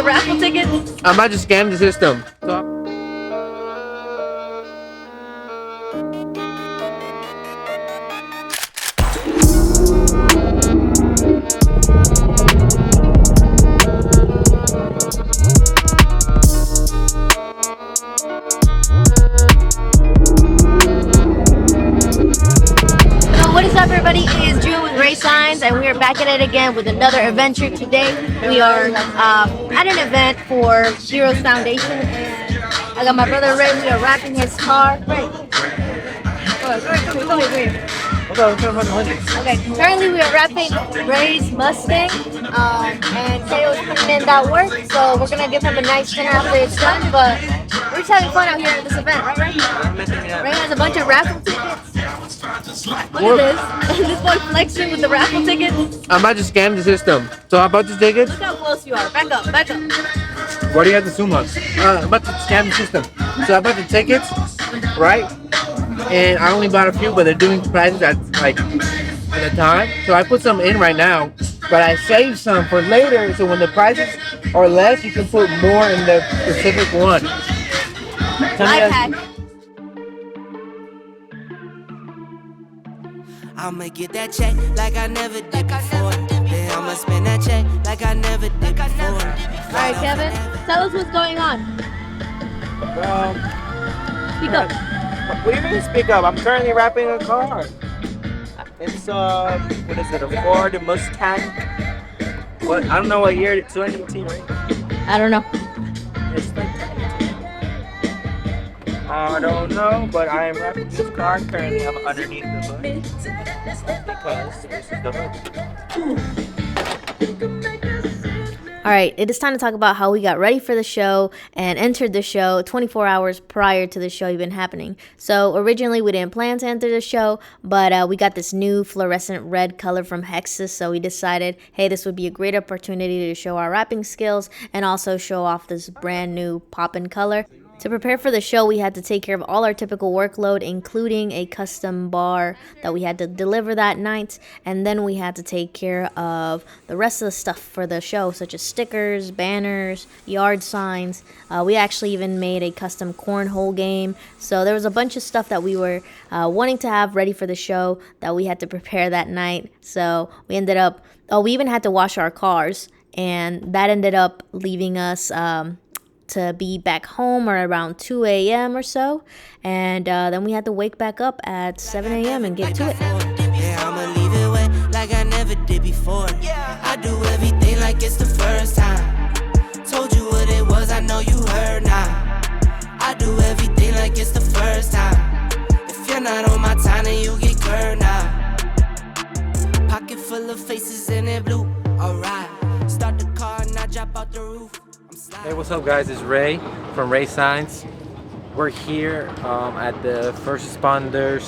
the raffle tickets? I might just scam the system. What is up, everybody? It is Drew with Rey Signs, and we are back at it again with another adventure. Today we are at an event for Heroes Foundation, and I got my brother Ray. We are wrapping his car. Ray, come here. Okay, currently we are wrapping Ray's Mustang, and Taylor's putting in that work, so we're gonna give him a nice dinner after it's done. But we're just having fun out here at this event, right, Ray? Ray has a bunch of raffle tickets. Look at this. This boy flexing with the raffle tickets. I might just scam the system. So how about the tickets? Look how close you are. Back up. Why do you have to zoom up? I'm about to scam the system. So I bought the tickets, right? And I only bought a few, but they're doing prices at a time. So I put some in right now, but I saved some for later. So when the prices are less, you can put more in the specific one. Life hack. I'ma get that check like I never did before. Yeah, I'ma spend that check like I never did before. Alright, Kevin, tell us what's going on. Speak up. What do you mean speak up? I'm currently wrapping a car. It's what is it, a Ford Mustang? What, I don't know what year, 2018, right? I don't know. It's like 2018. I don't know, but I am wrapping this car. Currently I'm underneath the hood because this is the hood. Alright, it is time to talk about how we got ready for the show and entered the show 24 hours prior to the show even happening. So originally we didn't plan to enter the show, but we got this new fluorescent red color from Hexus, so we decided, hey, this would be a great opportunity to show our wrapping skills and also show off this brand new pop-in color. To prepare for the show, we had to take care of all our typical workload, including a custom bar that we had to deliver that night. And then we had to take care of the rest of the stuff for the show, such as stickers, banners, yard signs. We actually even made a custom cornhole game. So there was a bunch of stuff that we were wanting to have ready for the show that we had to prepare that night. So we ended up, we even had to wash our cars. And that ended up leaving us to be back home or around 2 a.m. or so, and then we had to wake back up at 7 a.m. and get to it. Yeah, I'ma leave it wet like I never did before. I do everything like it's the first time. Told you what it was, I know you heard now. I do everything like it's the first time. If you're not on my time, then you get curved now. Pocket full of faces in it blue. Alright, start the car and I drop out the roof. Hey, what's up, guys? It's Ray from Rey Signs. We're here at the First Responders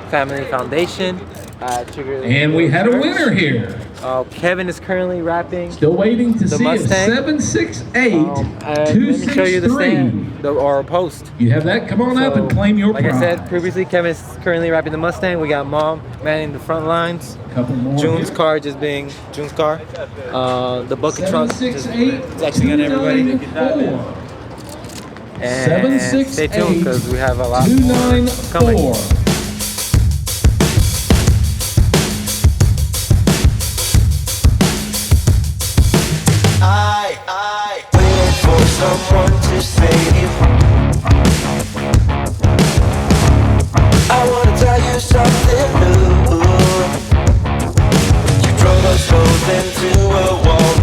Family Foundation. And we had a winner here. Kevin is currently wrapping. Still waiting to see Mustang. if 768 Let me show you the stand or post. You have that? Come on up and claim your prize. Like I said previously, Kevin is currently wrapping the Mustang. We got Mom manning the front lines. Couple more June's here. car just being June's car. The bucket truck just actually got everybody. And stay tuned because we have a lot more coming. I waited for someone to save. I wanna tell you something new. You drove us both into a wall.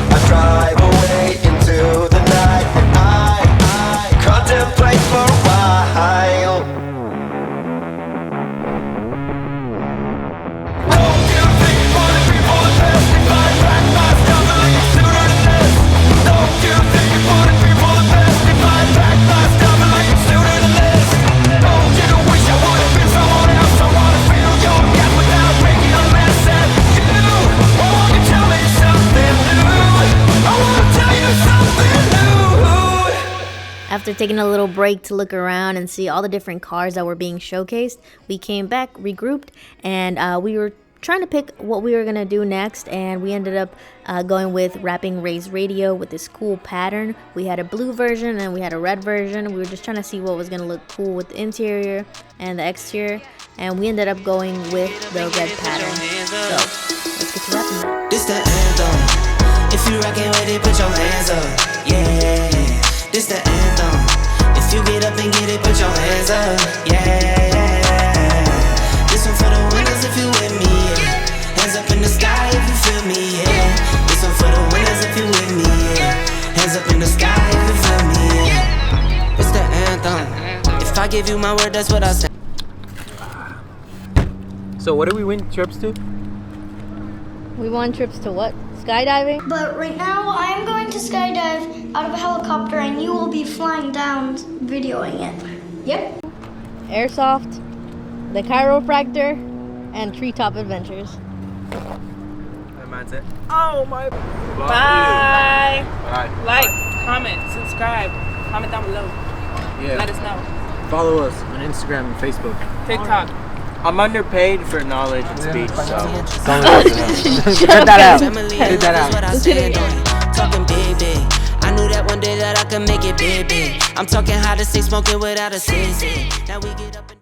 I drive away into the night and I contemplate for a while. After taking a little break to look around and see all the different cars that were being showcased, we came back, regrouped, and we were trying to pick what we were going to do next, and we ended up going with wrapping Rey's radio with this cool pattern. We had a blue version and we had a red version. We were just trying to see what was going to look cool with the interior and the exterior, and we ended up going with the red pattern. So let's get to wrapping it. This the anthem. If you rockin' with it, put your hands up. Yeah, this the anthem. If you get up and get it, put your hands up. Yeah. This one for the winners if you with me, yeah. Hands up in the sky if you feel me, yeah. This one for the winners if you with me, yeah. Hands up in the sky if you feel me, yeah. It's the anthem. If I give you my word, that's what I say. So what do we win trips to? We won trips to what? Skydiving? But right now, I am going to skydive out of a helicopter, and you will be flying down, videoing it. Yep. Airsoft, the chiropractor, and treetop adventures. And that's it. Oh my. Bye. Bye. Like, comment, subscribe, comment down below. Yeah. Let us know. Follow us on Instagram and Facebook. TikTok. I'm underpaid for knowledge and speech, so Cut that out. Cut that out. Talking big, big. I knew that one day that I could make it big, big. I'm talking how to stay smoking without a cig. Now we get up and